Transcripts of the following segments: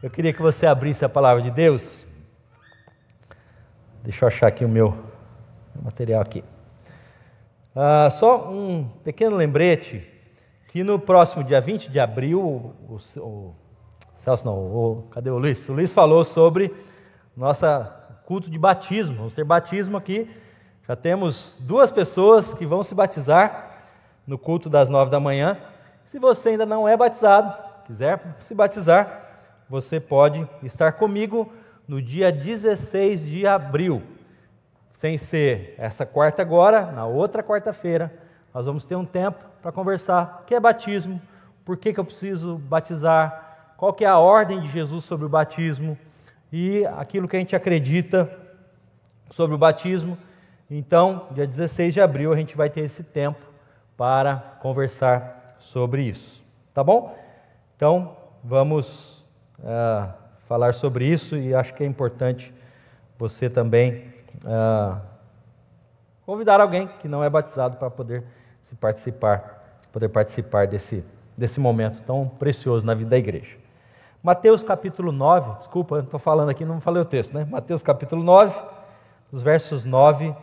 Eu queria que você abrisse a palavra de Deus. Deixa eu achar aqui o meu material aqui. Só um pequeno lembrete, que no próximo dia 20 de abril, cadê o Luiz? O Luiz falou sobre nosso culto de batismo. Vamos ter batismo aqui. Já temos 2 pessoas que vão se batizar no culto das 9 da manhã. Se você ainda não é batizado, quiser se batizar, você pode estar comigo no dia 16 de abril. Sem ser essa quarta agora, na outra quarta-feira, nós vamos ter um tempo para conversar o que é batismo, por que eu preciso batizar, qual que é a ordem de Jesus sobre o batismo e aquilo que a gente acredita sobre o batismo. Então, dia 16 de abril, a gente vai ter esse tempo para conversar sobre isso. Tá bom? Então, vamos falar sobre isso, e acho que é importante você também convidar alguém que não é batizado para poder participar desse momento tão precioso na vida da igreja. Mateus capítulo 9, desculpa, estou falando aqui, não falei o texto, né? Mateus capítulo 9, dos versos 9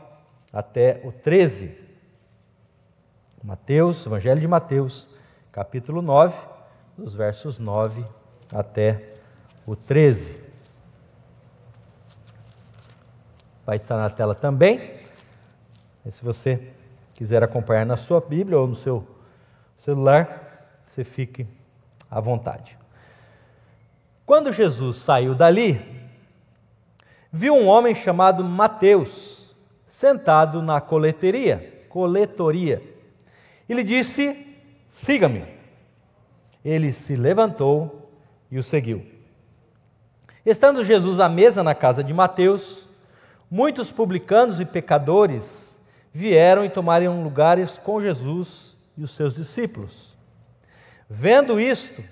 até o 13. Evangelho de Mateus, capítulo 9, dos versos 9 até o 13. Vai estar na tela também. E se você quiser acompanhar na sua Bíblia ou no seu celular, você fique à vontade. Quando Jesus saiu dali, viu um homem chamado Mateus sentado na coletoria. E lhe disse: siga-me. Ele se levantou e o seguiu. Estando Jesus à mesa na casa de Mateus, muitos publicanos e pecadores vieram e tomaram lugares com Jesus e os seus discípulos. Vendo isto,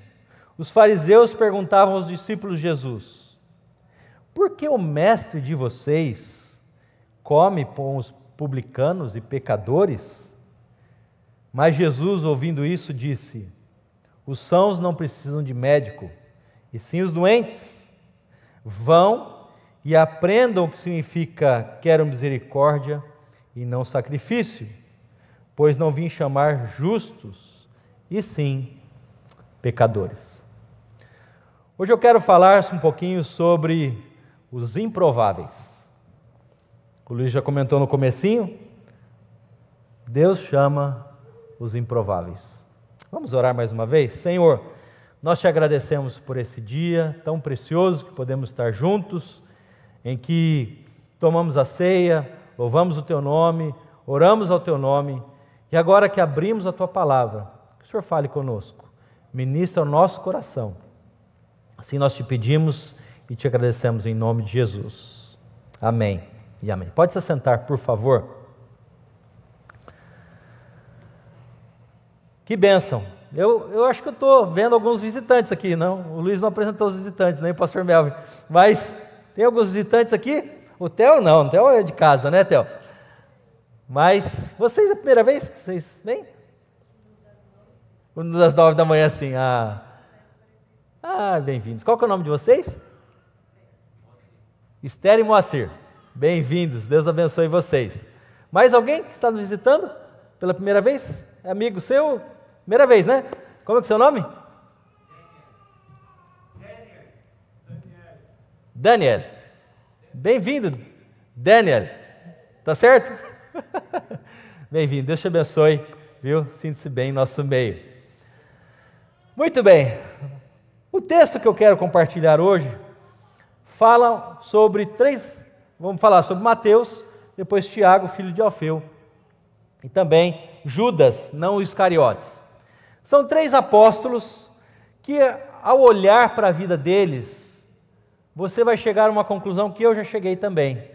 os fariseus perguntavam aos discípulos de Jesus: por que o mestre de vocês come com os publicanos e pecadores? Mas Jesus, ouvindo isso, disse: os sãos não precisam de médico, e sim os doentes. Vão e aprendam o que significa quero misericórdia e não sacrifício, pois não vim chamar justos, e sim pecadores. Hoje eu quero falar um pouquinho sobre os improváveis. O Luiz já comentou no comecinho, Deus chama os improváveis. Vamos orar mais uma vez? Senhor, nós te agradecemos por esse dia tão precioso que podemos estar juntos, em que tomamos a ceia, louvamos o Teu nome, oramos ao Teu nome, e agora que abrimos a Tua palavra, que o Senhor fale conosco, ministra o nosso coração. Assim nós te pedimos e te agradecemos em nome de Jesus. Amém e amém. Pode se sentar, por favor. Que bênção. Eu acho que eu estou vendo alguns visitantes aqui, não? O Luiz não apresentou os visitantes, nem o pastor Melvin. Mas tem alguns visitantes aqui? O Theo não, o Theo é de casa, né, Theo? Mas vocês é a primeira vez que vocês vêm? Das 9 da manhã, sim. Bem-vindos. Qual que é o nome de vocês? Esther e Moacir. Bem-vindos, Deus abençoe vocês. Mais alguém que está nos visitando pela primeira vez? É amigo seu? Primeira vez, né? Como é que é o seu nome? Daniel. Bem-vindo, Daniel. Tá certo? Bem-vindo, Deus te abençoe, viu? Sinta-se bem em nosso meio. Muito bem. O texto que eu quero compartilhar hoje fala sobre vamos falar sobre Mateus, depois Tiago, filho de Alfeu, e também Judas, não o Iscariotes. São 3 apóstolos que, ao olhar para a vida deles, você vai chegar a uma conclusão que eu já cheguei também,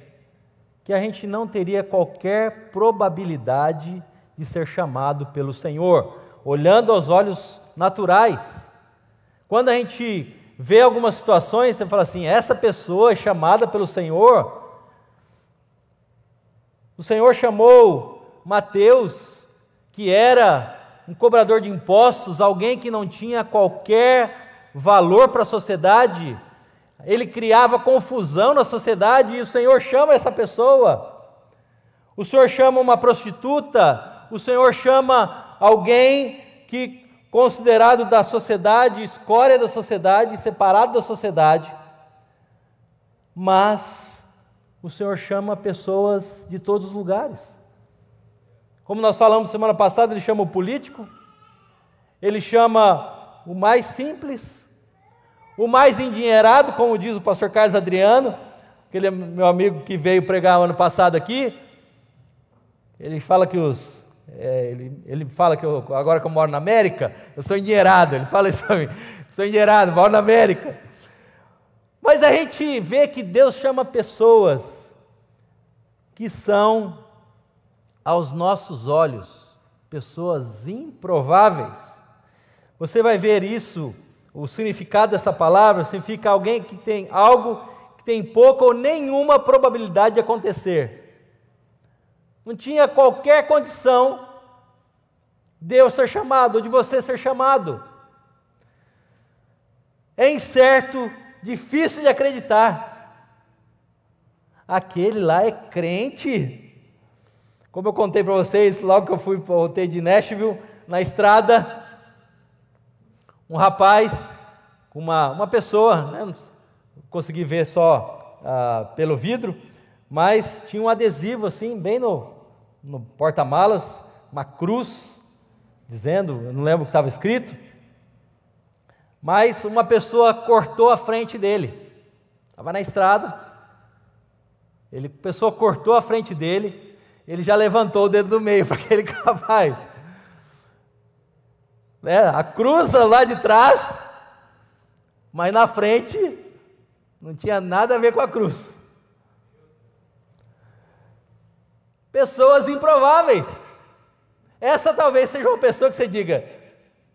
que a gente não teria qualquer probabilidade de ser chamado pelo Senhor, olhando aos olhos naturais. Quando a gente vê algumas situações, você fala assim, essa pessoa é chamada pelo Senhor. O Senhor chamou Mateus, que era um cobrador de impostos, alguém que não tinha qualquer valor para a sociedade, ele criava confusão na sociedade, e o Senhor chama essa pessoa. O Senhor chama uma prostituta, o Senhor chama alguém que, considerado da sociedade, escória da sociedade, separado da sociedade, mas o Senhor chama pessoas de todos os lugares. Como nós falamos semana passada, Ele chama o político, Ele chama o mais simples, o mais endinheirado, como diz o pastor Carlos Adriano, aquele meu amigo que veio pregar ano passado aqui. Ele fala que ele fala que agora que eu moro na América, eu sou endinheirado. Ele fala isso para mim, sou endinheirado, moro na América. Mas a gente vê que Deus chama pessoas que são, aos nossos olhos, pessoas improváveis. Você vai ver isso, o significado dessa palavra significa alguém que tem algo que tem pouca ou nenhuma probabilidade de acontecer. Não tinha qualquer condição de eu ser chamado, ou de você ser chamado. É incerto, difícil de acreditar. Aquele lá é crente. Como eu contei para vocês, logo que eu voltei de Nashville, na estrada, um rapaz, uma pessoa, né, não consegui ver só pelo vidro, mas tinha um adesivo assim, bem no porta-malas, uma cruz, dizendo, eu não lembro o que estava escrito, mas uma pessoa cortou a frente dele, estava na estrada, a pessoa cortou a frente dele, ele já levantou o dedo do meio para aquele rapaz, a cruz lá de trás, mas na frente não tinha nada a ver com a cruz. Pessoas improváveis. Essa talvez seja uma pessoa que você diga,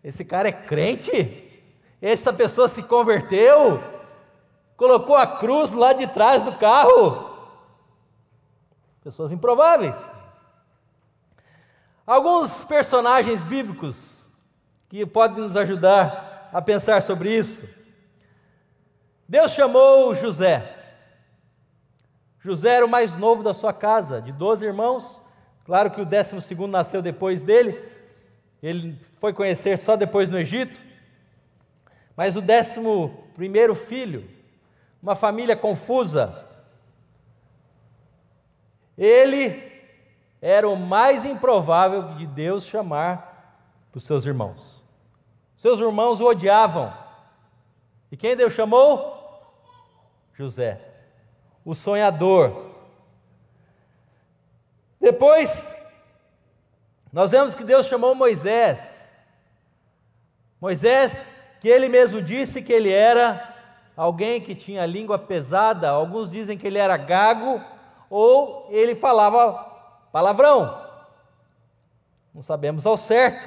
esse cara é crente? Essa pessoa se converteu? Colocou a cruz lá de trás do carro? Pessoas improváveis. Alguns personagens bíblicos que podem nos ajudar a pensar sobre isso. Deus chamou José. José era o mais novo da sua casa, de 12 irmãos. Claro que o 12º nasceu depois dele. Ele foi conhecer só depois no Egito. Mas o 11º filho, uma família confusa. Ele era o mais improvável de Deus chamar para os seus irmãos. Seus irmãos o odiavam. E quem Deus chamou? José, o sonhador. Depois, nós vemos que Deus chamou Moisés. Moisés, que ele mesmo disse que ele era alguém que tinha língua pesada. Alguns dizem que ele era gago, ou ele falava palavrão. Não sabemos ao certo,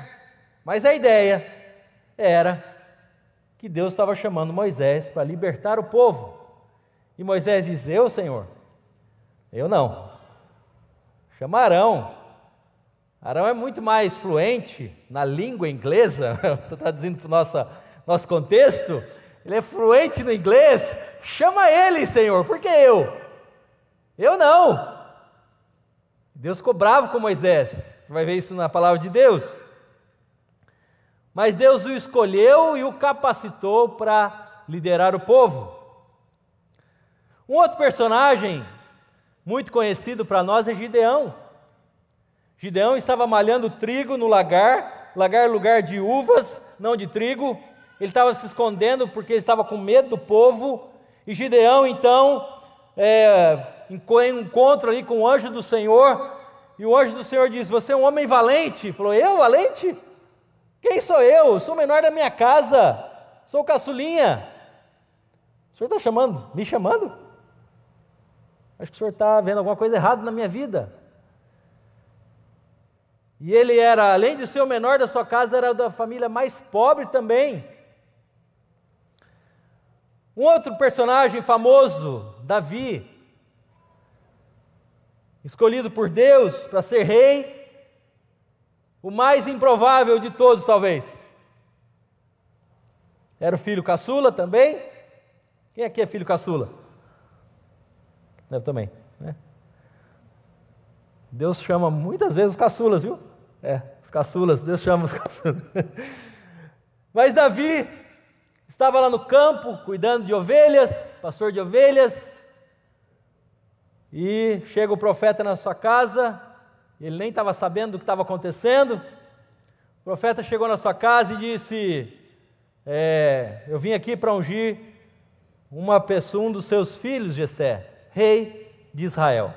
mas a ideia era que Deus estava chamando Moisés para libertar o povo. E Moisés diz, eu, Senhor? Eu não. Chama Arão. Arão é muito mais fluente na língua inglesa, estou traduzindo para o nosso contexto, ele é fluente no inglês, chama ele, Senhor, por que eu? Eu não. Deus ficou bravo com Moisés, você vai ver isso na palavra de Deus. Mas Deus o escolheu e o capacitou para liderar o povo. Um outro personagem muito conhecido para nós é Gideão. Gideão estava malhando trigo no lagar, lugar de uvas, não de trigo. Ele estava se escondendo porque ele estava com medo do povo. E Gideão, então, encontra ali com o anjo do Senhor. E o anjo do Senhor diz, você é um homem valente. Ele falou, eu, valente? Quem sou eu? Eu sou o menor da minha casa, sou o caçulinha. O senhor está me chamando? Acho que o senhor está vendo alguma coisa errada na minha vida. E ele era, além de ser o menor da sua casa, era da família mais pobre também. Um outro personagem famoso, Davi, escolhido por Deus para ser rei, o mais improvável de todos, talvez. era o filho caçula também. Quem aqui é filho caçula? Eu também, né? Deus chama muitas vezes os caçulas, viu? Os caçulas, Deus chama os caçulas. Mas Davi estava lá no campo, cuidando de ovelhas, pastor de ovelhas, e chega o profeta na sua casa, ele nem estava sabendo do que estava acontecendo. O profeta chegou na sua casa e disse: eu vim aqui para ungir um dos seus filhos, Jessé, rei de Israel.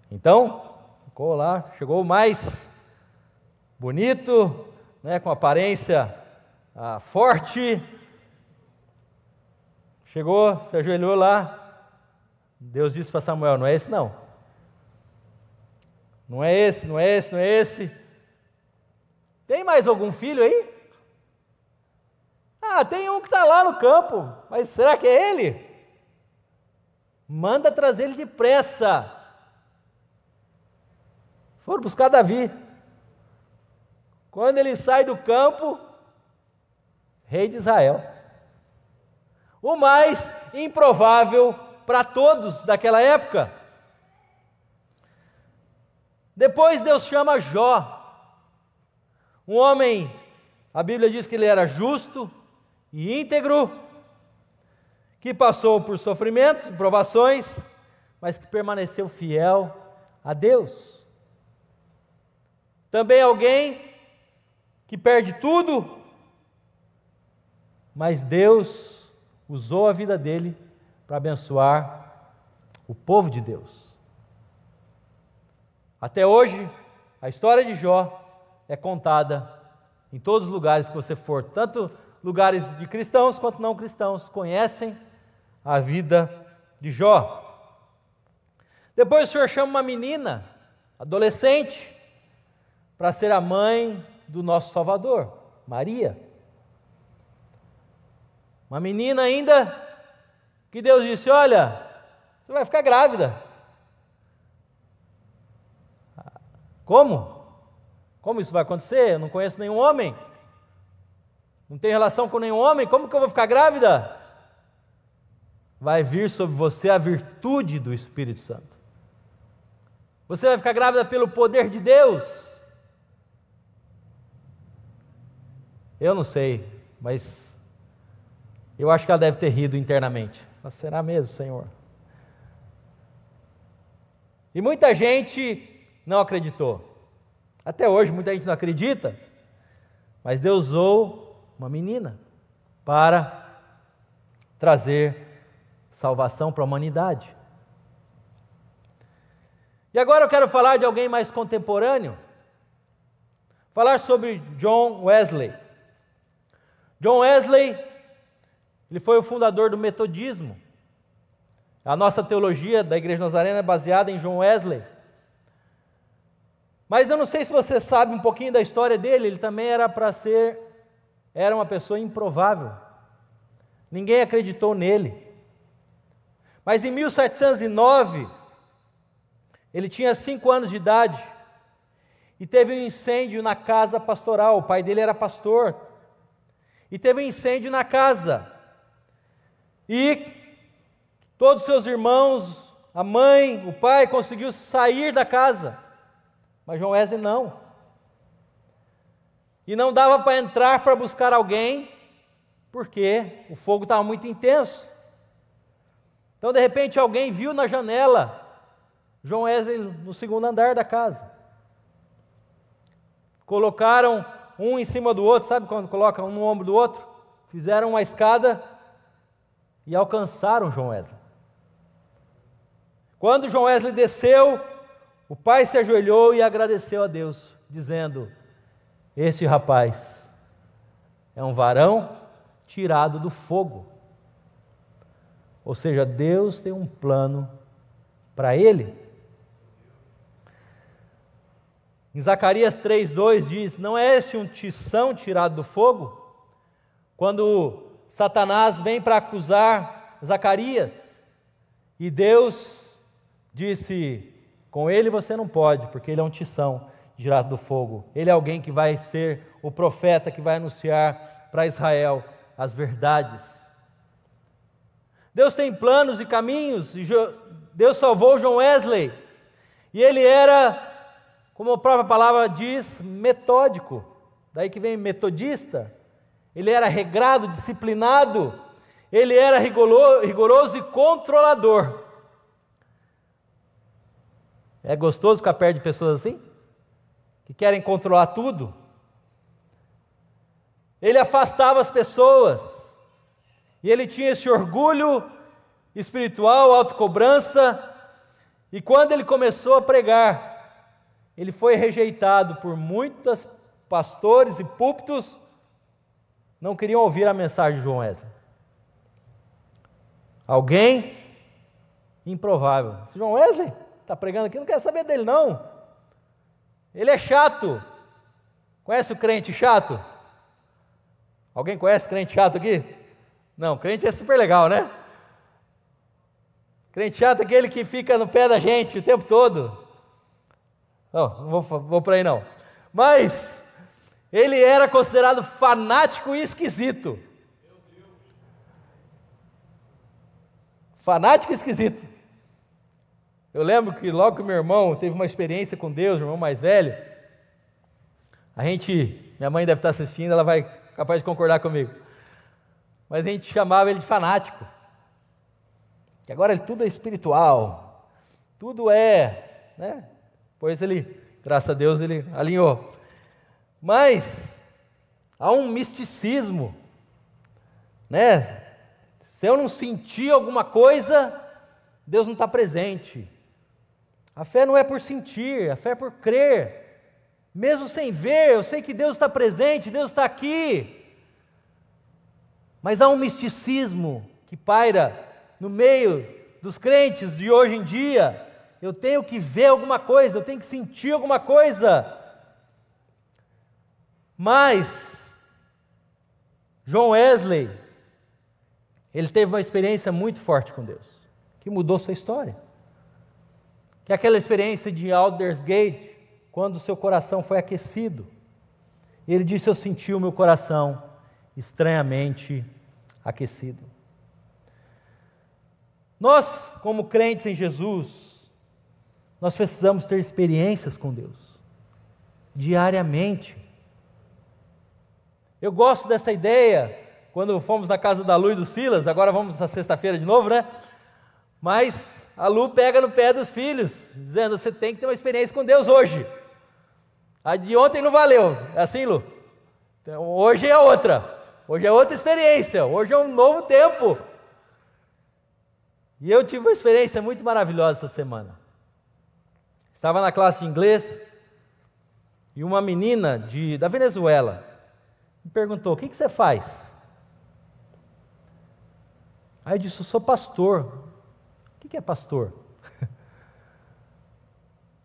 Então, ficou lá, chegou o mais bonito, né, com aparência forte, chegou, se ajoelhou lá. Deus disse para Samuel: não é esse não, não é esse, não é esse, não é esse. Tem mais algum filho aí? Tem um que está lá no campo, mas será que é ele? Manda trazer ele depressa. Foram buscar Davi. Quando ele sai do campo, rei de Israel. O mais improvável para todos daquela época. Depois Deus chama Jó, um homem, a Bíblia diz que ele era justo e íntegro, que passou por sofrimentos, provações, mas que permaneceu fiel a Deus. Também alguém que perde tudo, mas Deus usou a vida dele para abençoar o povo de Deus. Até hoje, a história de Jó é contada em todos os lugares que você for, tanto lugares de cristãos quanto não cristãos conhecem a vida de Jó. Depois o Senhor chama uma menina, adolescente, para ser a mãe do nosso Salvador, Maria. Uma menina ainda que Deus disse: olha, você vai ficar grávida. Como? Como isso vai acontecer? Eu não conheço nenhum homem, não tenho relação com nenhum homem, como que eu vou ficar grávida? Vai vir sobre você a virtude do Espírito Santo. Você vai ficar grávida pelo poder de Deus. Eu não sei, mas eu acho que ela deve ter rido internamente. Mas será mesmo, Senhor? E muita gente não acreditou. Até hoje muita gente não acredita, mas Deus usou uma menina para trazer salvação para a humanidade. E agora eu quero falar de alguém mais contemporâneo, falar sobre John Wesley. John Wesley, ele foi o fundador do metodismo. A nossa teologia da Igreja Nazarena é baseada em John Wesley. Mas eu não sei se você sabe um pouquinho da história dele, ele também era uma pessoa improvável. Ninguém acreditou nele. Mas em 1709, ele tinha 5 anos de idade e teve um incêndio na casa pastoral. O pai dele era pastor. E teve um incêndio na casa. E todos os seus irmãos, a mãe, o pai, conseguiu sair da casa. Mas John Wesley não. E não dava para entrar para buscar alguém, porque o fogo estava muito intenso. Então, de repente, alguém viu na janela John Wesley no 2º andar da casa. Colocaram um em cima do outro, sabe quando colocam um no ombro do outro? Fizeram uma escada e alcançaram John Wesley. Quando John Wesley desceu, o pai se ajoelhou e agradeceu a Deus, dizendo: este rapaz é um varão tirado do fogo. Ou seja, Deus tem um plano para ele. Em Zacarias 3:2 diz: não é esse um tição tirado do fogo? Quando Satanás vem para acusar Zacarias, e Deus disse: com ele você não pode, porque ele é um tição tirado do fogo. Ele é alguém que vai ser o profeta que vai anunciar para Israel as verdades. Deus tem planos e caminhos, e Deus salvou John Wesley, e ele era, como a própria palavra diz, metódico, daí que vem metodista. Ele era regrado, disciplinado, ele era rigoroso e controlador. É gostoso ficar perto de pessoas assim? Que querem controlar tudo? Ele afastava as pessoas, e ele tinha esse orgulho espiritual, autocobrança, e quando ele começou a pregar, ele foi rejeitado por muitos pastores e púlpitos, não queriam ouvir a mensagem de John Wesley. Alguém improvável. Esse John Wesley está pregando aqui, não quero saber dele não. Ele é chato. Conhece o crente chato? Alguém conhece crente chato aqui? Não, crente é super legal, né? Crente chato é aquele que fica no pé da gente o tempo todo. Não vou para aí não. Mas ele era considerado fanático e esquisito. Fanático e esquisito. Eu lembro que logo que meu irmão teve uma experiência com Deus, meu irmão mais velho, minha mãe deve estar assistindo, ela vai capaz de concordar comigo, mas a gente chamava ele de fanático, que agora tudo é espiritual, tudo é, né? Pois ele, graças a Deus, ele alinhou, mas há um misticismo, né? Se eu não sentir alguma coisa, Deus não está presente. A fé não é por sentir, a fé é por crer. Mesmo sem ver, eu sei que Deus está presente, Deus está aqui. Mas há um misticismo que paira no meio dos crentes de hoje em dia. Eu tenho que ver alguma coisa, eu tenho que sentir alguma coisa. Mas John Wesley, ele teve uma experiência muito forte com Deus, que mudou sua história. Que é aquela experiência de Aldersgate, quando o seu coração foi aquecido. Ele disse: eu senti o meu coração estranhamente aquecido. Nós, como crentes em Jesus, nós precisamos ter experiências com Deus, diariamente. Eu gosto dessa ideia, quando fomos na casa da Lu e do Silas, agora vamos na sexta-feira de novo, né? Mas a Lu pega no pé dos filhos, dizendo: você tem que ter uma experiência com Deus hoje. A de ontem não valeu, é assim, Lu? Então, hoje é outra experiência, hoje é um novo tempo. E eu tive uma experiência muito maravilhosa essa semana. Estava na classe de inglês, e uma menina da Venezuela me perguntou: o que você faz? Aí eu disse: eu sou pastor. O que é pastor?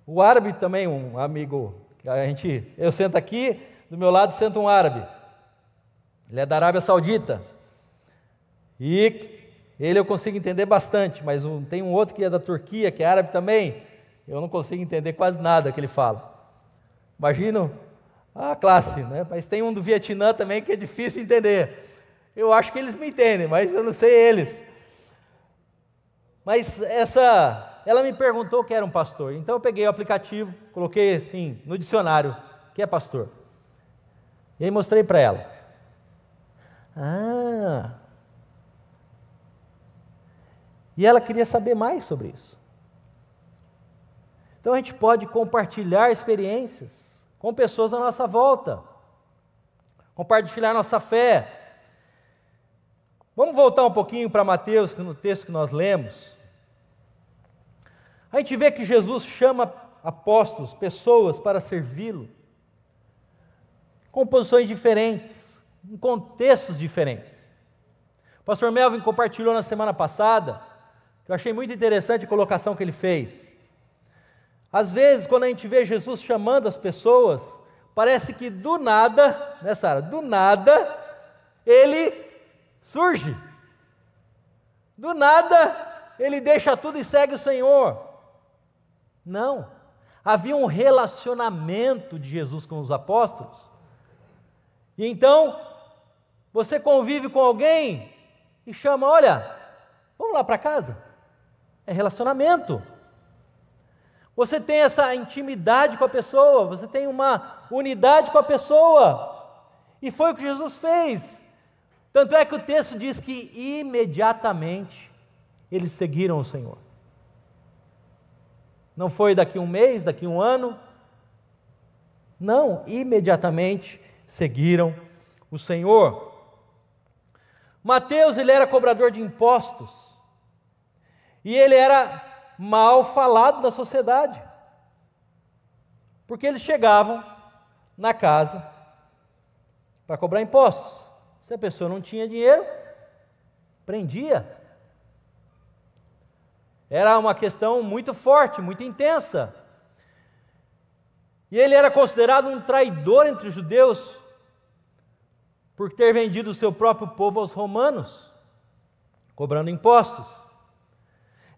O árabe também, um amigo, eu sento aqui, do meu lado senta um árabe, ele é da Arábia Saudita, e ele eu consigo entender bastante, mas tem um outro que é da Turquia, que é árabe também, eu não consigo entender quase nada que ele fala. Imagino a classe, né? Mas tem um do Vietnã também que é difícil entender. Eu acho que eles me entendem, mas eu não sei eles. Mas ela me perguntou o que era um pastor. Então eu peguei o aplicativo, coloquei assim no dicionário: o que é pastor? E aí mostrei para ela. E ela queria saber mais sobre isso. Então a gente pode compartilhar experiências com pessoas à nossa volta, compartilhar nossa fé. Vamos voltar um pouquinho para Mateus, no texto que nós lemos. A gente vê que Jesus chama apóstolos, pessoas para servi-lo, com posições diferentes, em contextos diferentes. O pastor Melvin compartilhou na semana passada, que eu achei muito interessante a colocação que ele fez. Às vezes, quando a gente vê Jesus chamando as pessoas, parece que do nada, né, Sara? Do nada, ele surge. Do nada, ele deixa tudo e segue o Senhor. Não. Havia um relacionamento de Jesus com os apóstolos. E então, Você convive com alguém e chama, olha, vamos lá para casa. É relacionamento. Você tem essa intimidade com a pessoa, você tem uma unidade com a pessoa. E foi o que Jesus fez. Tanto é que o texto diz que imediatamente eles seguiram o Senhor. Não foi daqui um mês, daqui um ano. Não, imediatamente seguiram o Senhor. Mateus, ele era cobrador de impostos. E ele era mal falado da sociedade. Porque eles chegavam na casa para cobrar impostos. Se a pessoa não tinha dinheiro, prendia. Era uma questão muito forte, muito intensa. E ele era considerado um traidor entre os judeus, por ter vendido o seu próprio povo aos romanos, cobrando impostos.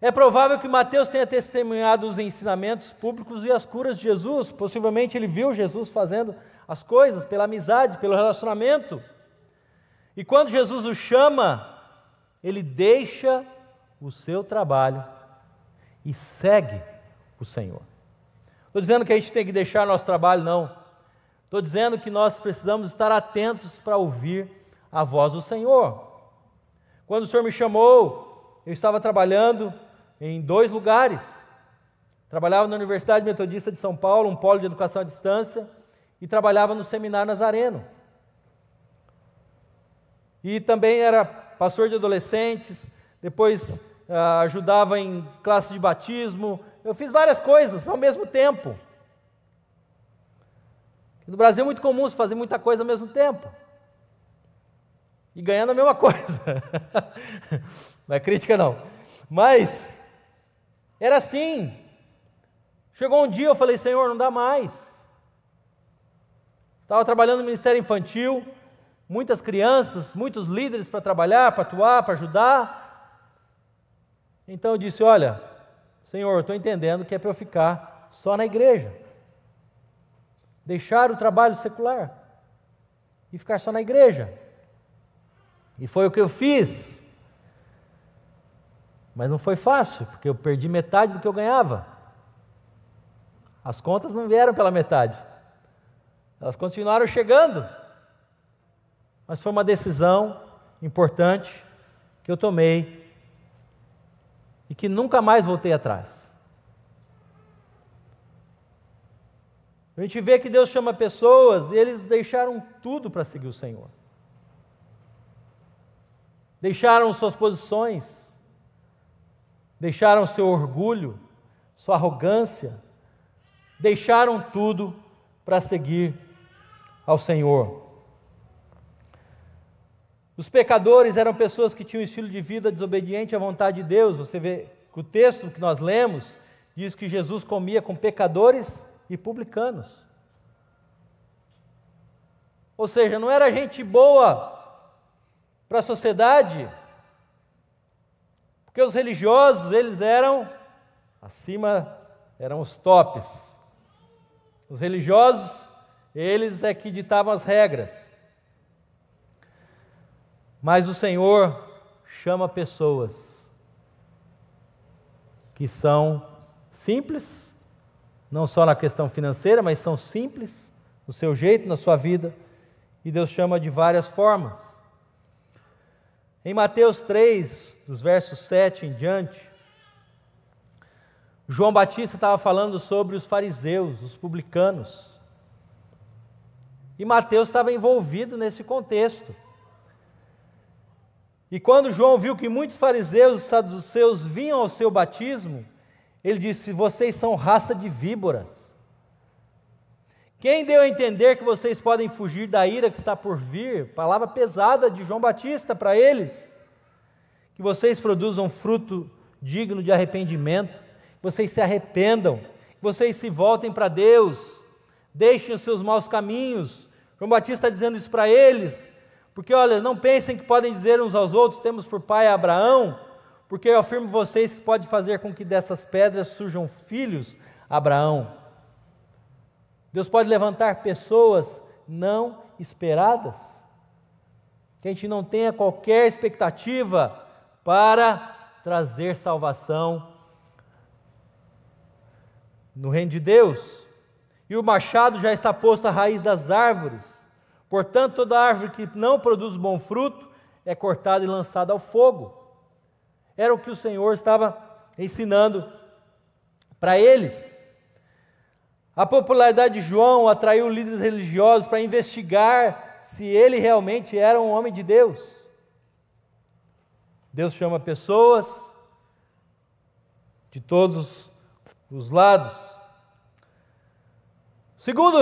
É provável que Mateus tenha testemunhado os ensinamentos públicos e as curas de Jesus. Possivelmente ele viu Jesus fazendo as coisas pela amizade, pelo relacionamento. E quando Jesus o chama, ele deixa o seu trabalho e segue o Senhor. Estou dizendo que a gente tem que deixar nosso trabalho, não. Estou dizendo que nós precisamos estar atentos para ouvir a voz do Senhor. Quando o Senhor me chamou, eu estava trabalhando em 2 lugares. Trabalhava na Universidade Metodista de São Paulo, um polo de educação à distância, e trabalhava no Seminário Nazareno. E também era pastor de adolescentes, depois ajudava em classe de batismo. Eu fiz várias coisas ao mesmo tempo. No Brasil é muito comum se fazer muita coisa ao mesmo tempo. E ganhando a mesma coisa. Não é crítica não. Mas era assim. Chegou um dia eu falei, Senhor, não dá mais. Estava trabalhando no Ministério Infantil, muitas crianças, muitos líderes para trabalhar, para atuar, para ajudar. Então eu disse, olha, Senhor, eu estou entendendo que é para eu ficar só na igreja. Deixar o trabalho secular e ficar só na igreja. E foi o que eu fiz. Mas não foi fácil, porque eu perdi metade do que eu ganhava. As contas não vieram pela metade. Elas continuaram chegando. Mas foi uma decisão importante que eu tomei e que nunca mais voltei atrás. A gente vê que Deus chama pessoas e eles deixaram tudo para seguir o Senhor. Deixaram suas posições, deixaram seu orgulho, sua arrogância, deixaram tudo para seguir ao Senhor. Os pecadores eram pessoas que tinham um estilo de vida desobediente à vontade de Deus. Você vê que o texto que nós lemos diz que Jesus comia com pecadores e publicanos. Ou seja, não era gente boa para a sociedade, porque os religiosos, eles eram acima, eram os tops. Os religiosos, eles é que ditavam as regras. Mas o Senhor chama pessoas que são simples, não só na questão financeira, mas são simples no seu jeito, na sua vida, e Deus chama de várias formas. Em Mateus 3, dos versos 7 em diante, João Batista estava falando sobre os fariseus, os publicanos. E Mateus estava envolvido nesse contexto. E quando João viu que muitos fariseus e saduceus vinham ao seu batismo, ele disse, vocês são raça de víboras. Quem deu a entender que vocês podem fugir da ira que está por vir? Palavra pesada de João Batista para eles. Que vocês produzam fruto digno de arrependimento, que vocês se arrependam, que vocês se voltem para Deus, deixem os seus maus caminhos. João Batista está dizendo isso para eles, porque olha, não pensem que podem dizer uns aos outros, temos por pai Abraão, porque eu afirmo a vocês que pode fazer com que dessas pedras surjam filhos a Abraão. Deus pode levantar pessoas não esperadas. que a gente não tenha qualquer expectativa para trazer salvação no reino de Deus. E o machado já está posto à raiz das árvores. Portanto, toda árvore que não produz bom fruto é cortada e lançada ao fogo. Era o que o Senhor estava ensinando para eles. A popularidade de João atraiu líderes religiosos para investigar se ele realmente era um homem de Deus. Deus chama pessoas de todos os lados. Segundo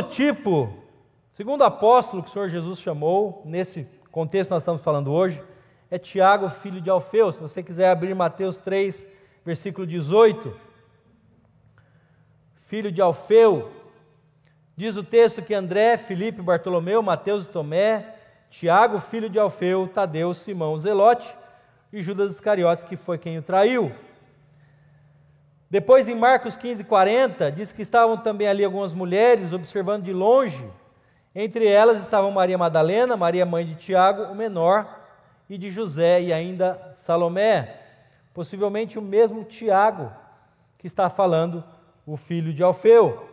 apóstolo que o Senhor Jesus chamou, nesse contexto que nós estamos falando hoje, é Tiago, filho de Alfeu. Se você quiser abrir Mateus 3, versículo 18, filho de Alfeu, diz o texto que André, Filipe, Bartolomeu, Mateus e Tomé, Tiago, filho de Alfeu, Tadeu, Simão, o Zelote e Judas Iscariotes, que foi quem o traiu. Depois, em Marcos 15, 40, diz que estavam também ali algumas mulheres observando de longe. Entre elas estavam Maria Madalena, Maria mãe de Tiago, o menor, e de José e ainda Salomé. Possivelmente o mesmo Tiago que está falando, o filho de Alfeu.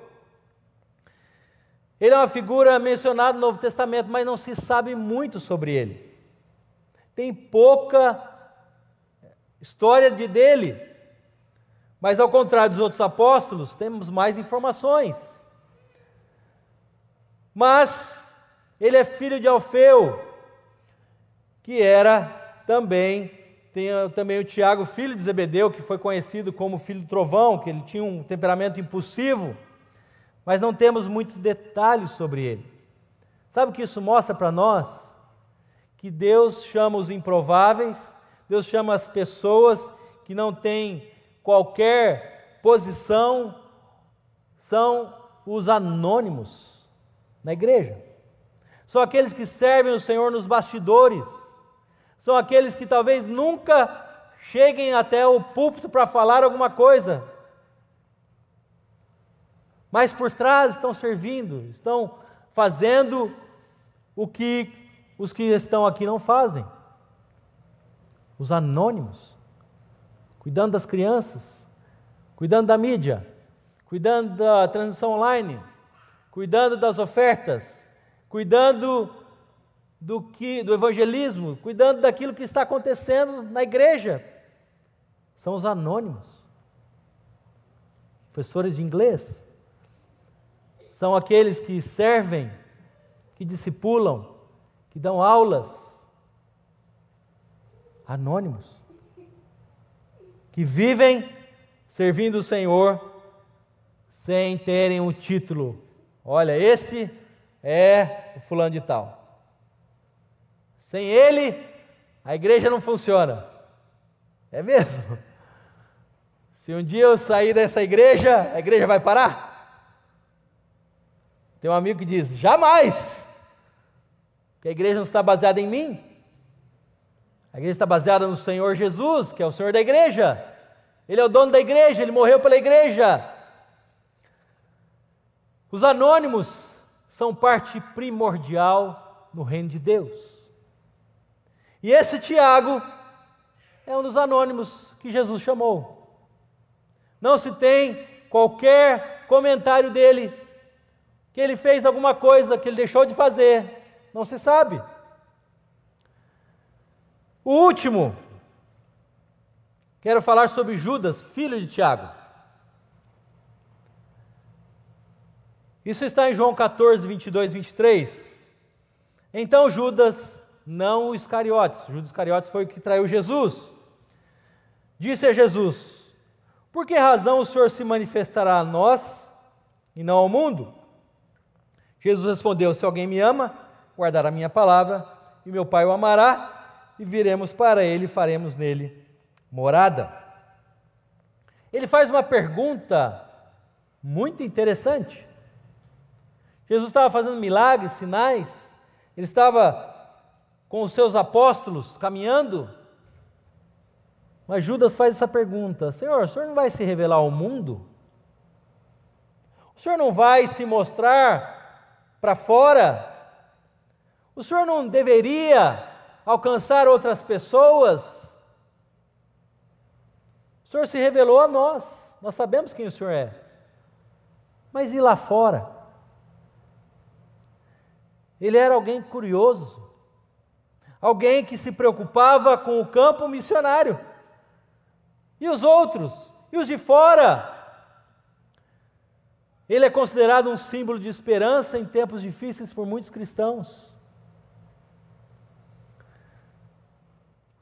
Ele é uma figura mencionada no Novo Testamento, mas não se sabe muito sobre ele. Tem pouca história dele. Mas ao contrário dos outros apóstolos, temos mais informações. Mas ele é filho de Alfeu, que era também, tem também o Tiago, filho de Zebedeu, que foi conhecido como filho do trovão, que ele tinha um temperamento impulsivo, mas não temos muitos detalhes sobre ele. Sabe o que isso mostra para nós? Que Deus chama os improváveis, Deus chama as pessoas que não têm qualquer posição, são os anônimos na igreja. São aqueles que servem o Senhor nos bastidores. São aqueles que talvez nunca cheguem até o púlpito para falar alguma coisa, mas por trás estão servindo, estão fazendo o que os que estão aqui não fazem. Os anônimos, cuidando das crianças, cuidando da mídia, cuidando da transmissão online, cuidando das ofertas, cuidando do evangelismo, cuidando daquilo que está acontecendo na igreja. São os anônimos. Professores de inglês. São aqueles que servem, que discipulam, que dão aulas. Anônimos. Que vivem servindo o Senhor sem terem um título. Olha, esse é o fulano de tal. Sem ele, a igreja não funciona. É mesmo? Se um dia eu sair dessa igreja, a igreja vai parar? Tem um amigo que diz, jamais! Porque a igreja não está baseada em mim. A igreja está baseada no Senhor Jesus, que é o Senhor da igreja. Ele é o dono da igreja, Ele morreu pela igreja. Os anônimos são parte primordial no reino de Deus. E esse Tiago é um dos anônimos que Jesus chamou. Não se tem qualquer comentário dele, que ele fez alguma coisa, que ele deixou de fazer. Não se sabe. O último, quero falar sobre Judas, filho de Tiago. Isso está em João 14, 22, 23. Então Judas, não o Iscariotes, Judas Iscariotes foi o que traiu Jesus, disse a Jesus, por que razão o Senhor se manifestará a nós e não ao mundo? Jesus respondeu, se alguém me ama, guardará a minha palavra, e meu Pai o amará, e viremos para ele e faremos nele morada. Ele faz uma pergunta muito interessante. Jesus estava fazendo milagres, sinais, ele estava com os seus apóstolos caminhando, mas Judas faz essa pergunta, Senhor, o Senhor não vai se revelar ao mundo? O Senhor não vai se mostrar para fora? O Senhor não deveria alcançar outras pessoas, o Senhor se revelou a nós. Nós sabemos quem o Senhor é. Mas e lá fora? Ele era alguém curioso, alguém que se preocupava com o campo missionário. E os outros? E os de fora? Ele é considerado um símbolo de esperança em tempos difíceis por muitos cristãos.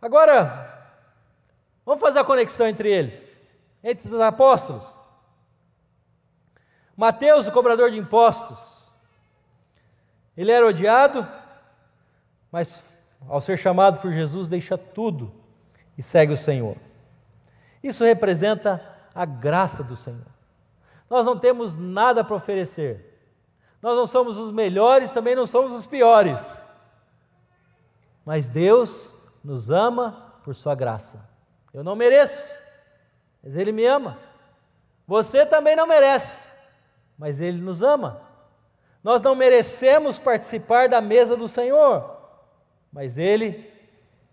Agora, vamos fazer a conexão entre eles, entre os apóstolos. Mateus, o cobrador de impostos, ele era odiado, mas ao ser chamado por Jesus, deixa tudo e segue o Senhor. Isso representa a graça do Senhor. Nós não temos nada para oferecer. Nós não somos os melhores, também não somos os piores. Mas Deus nos ama por sua graça. Eu não mereço, mas Ele me ama. Você também não merece, mas Ele nos ama. Nós não merecemos participar da mesa do Senhor, mas Ele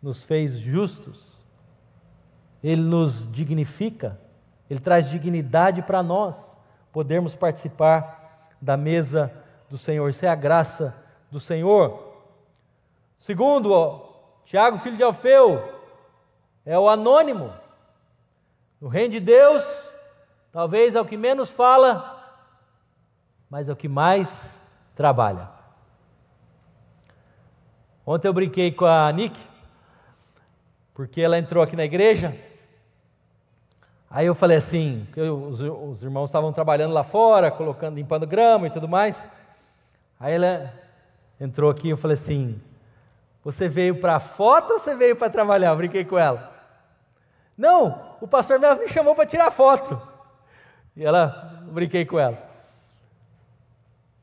nos fez justos. Ele nos dignifica, Ele traz dignidade para nós podermos participar da mesa do Senhor. Isso é a graça do Senhor. Segundo, Tiago, filho de Alfeu, é o anônimo. No reino de Deus, talvez é o que menos fala, mas é o que mais trabalha. Ontem eu brinquei com a Nick, porque ela entrou aqui na igreja. Aí eu falei assim, que os irmãos estavam trabalhando lá fora, limpando grama e tudo mais. Aí ela entrou aqui e eu falei assim, você veio para a foto ou você veio para trabalhar? Eu brinquei com ela. Não, o pastor me chamou para tirar foto. E eu brinquei com ela.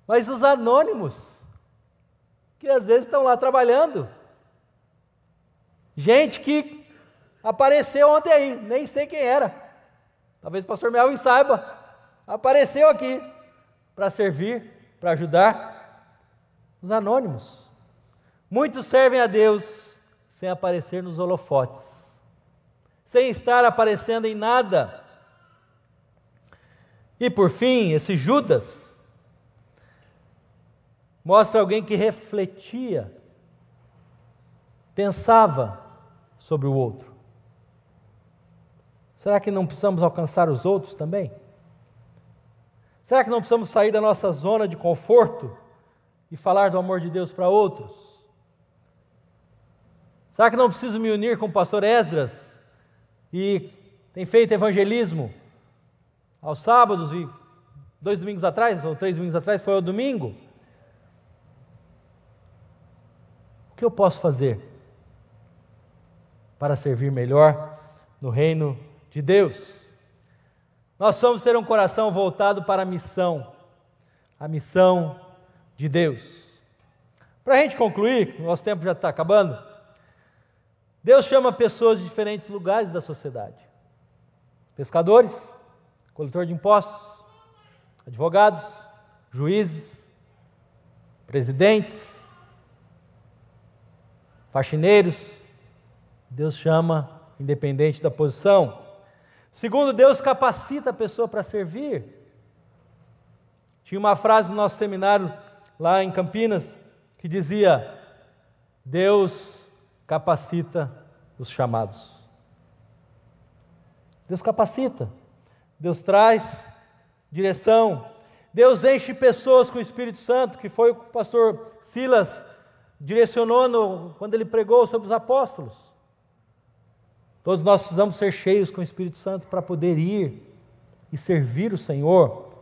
Mas os anônimos, que às vezes estão lá trabalhando, gente que apareceu ontem aí, nem sei quem era. Talvez o pastor Melvin saiba, apareceu aqui para servir, para ajudar. Os anônimos. Muitos servem a Deus sem aparecer nos holofotes, sem estar aparecendo em nada. E por fim, esse Judas mostra alguém que refletia, pensava sobre o outro. Será que não precisamos alcançar os outros também? Será que não precisamos sair da nossa zona de conforto e falar do amor de Deus para outros? Será que não preciso me unir com o pastor Esdras e tem feito evangelismo aos sábados e 2 domingos atrás, ou 3 domingos atrás, foi ao domingo? O que eu posso fazer para servir melhor no reino de Deus? Nós vamos ter um coração voltado para a missão de Deus. Para a gente concluir, nosso tempo já está acabando. Deus chama pessoas de diferentes lugares da sociedade: pescadores, coletor de impostos, advogados, juízes, presidentes, faxineiros. Deus chama independente da posição. Segundo, Deus capacita a pessoa para servir. Tinha uma frase no nosso seminário lá em Campinas que dizia: Deus capacita os chamados. Deus capacita, Deus traz direção, Deus enche pessoas com o Espírito Santo, que foi o que o pastor Silas direcionou quando ele pregou sobre os apóstolos. Todos nós precisamos ser cheios com o Espírito Santo para poder ir e servir o Senhor.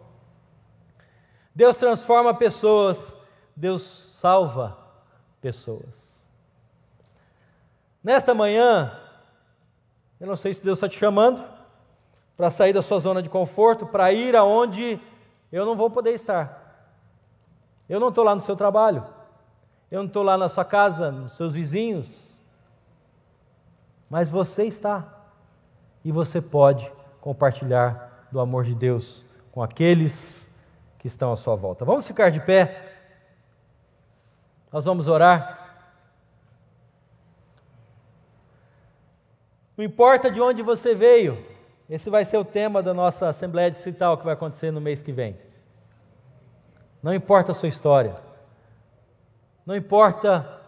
Deus transforma pessoas, Deus salva pessoas. Nesta manhã, eu não sei se Deus está te chamando para sair da sua zona de conforto, para ir aonde eu não vou poder estar. Eu não estou lá no seu trabalho, eu não estou lá na sua casa, nos seus vizinhos, mas você está, e você pode compartilhar do amor de Deus com aqueles que estão à sua volta. Vamos ficar de pé, nós vamos orar. Não importa de onde você veio, esse vai ser o tema da nossa Assembleia Distrital que vai acontecer no mês que vem. Não importa a sua história, não importa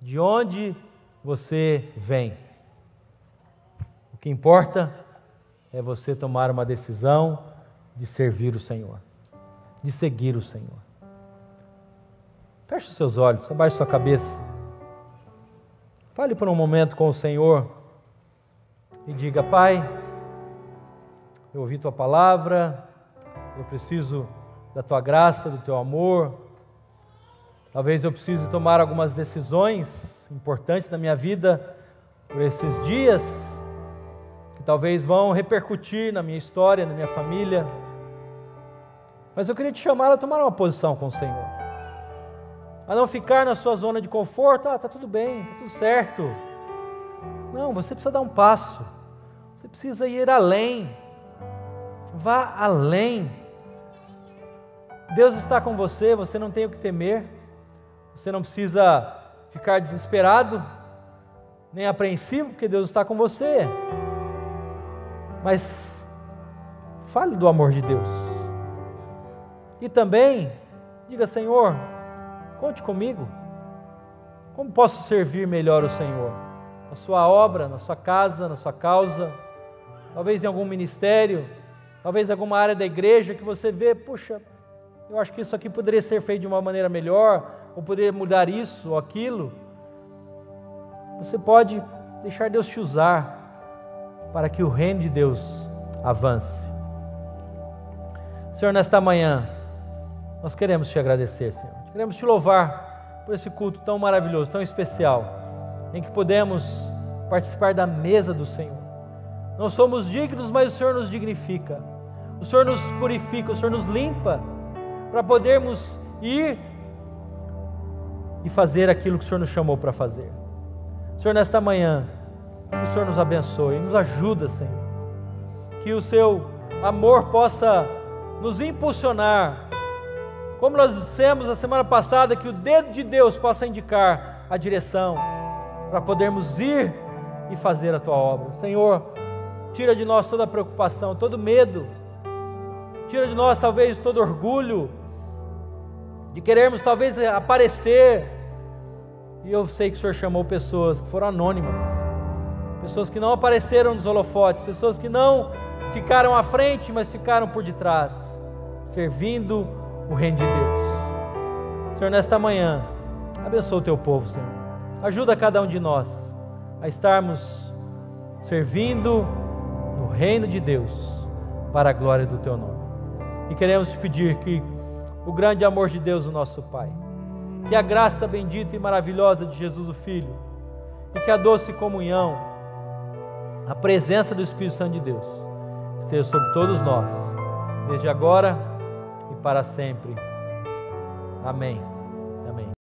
de onde você vem, o que importa é você tomar uma decisão de servir o Senhor, de seguir o Senhor. Feche os seus olhos, abaixe sua cabeça, fale por um momento com o Senhor e diga: Pai, eu ouvi Tua palavra, eu preciso da Tua graça, do Teu amor. Talvez eu precise tomar algumas decisões importantes na minha vida por esses dias, que talvez vão repercutir na minha história, na minha família. Mas eu queria te chamar a tomar uma posição com o Senhor, a não ficar na sua zona de conforto. Está tudo bem, está tudo certo. Não, você precisa dar um passo, você precisa ir além. Vá além. Deus está com você, você não tem o que temer, você não precisa ficar desesperado, nem apreensivo, porque Deus está com você. Mas fale do amor de Deus. E também diga: Senhor, conte comigo. Como posso servir melhor o Senhor? Na sua obra, na sua casa, na sua causa, talvez em algum ministério, talvez em alguma área da igreja que você vê: puxa, eu acho que isso aqui poderia ser feito de uma maneira melhor, ou poderia mudar isso ou aquilo. Você pode deixar Deus te usar para que o reino de Deus avance. Senhor, nesta manhã, nós queremos te agradecer, Senhor. Queremos te louvar por esse culto tão maravilhoso, tão especial, em que podemos participar da mesa do Senhor. Não somos dignos, mas o Senhor nos dignifica. O Senhor nos purifica, o Senhor nos limpa, para podermos ir e fazer aquilo que o Senhor nos chamou para fazer. Senhor, nesta manhã, que o Senhor nos abençoe, nos ajuda, Senhor. Que o Seu amor possa nos impulsionar. Como nós dissemos na semana passada, que o dedo de Deus possa indicar a direção, para podermos ir e fazer a Tua obra. Senhor, tira de nós toda a preocupação, todo medo. Tira de nós talvez todo orgulho, de querermos talvez aparecer. E eu sei que o Senhor chamou pessoas que foram anônimas, pessoas que não apareceram nos holofotes, pessoas que não ficaram à frente, mas ficaram por detrás, servindo o reino de Deus. Senhor, nesta manhã, abençoa o Teu povo, Senhor. Ajuda cada um de nós a estarmos servindo no reino de Deus, para a glória do Teu nome. E queremos te pedir que o grande amor de Deus, o nosso Pai, que a graça bendita e maravilhosa de Jesus o Filho, e que a doce comunhão, a presença do Espírito Santo de Deus, esteja sobre todos nós, desde agora e para sempre. Amém.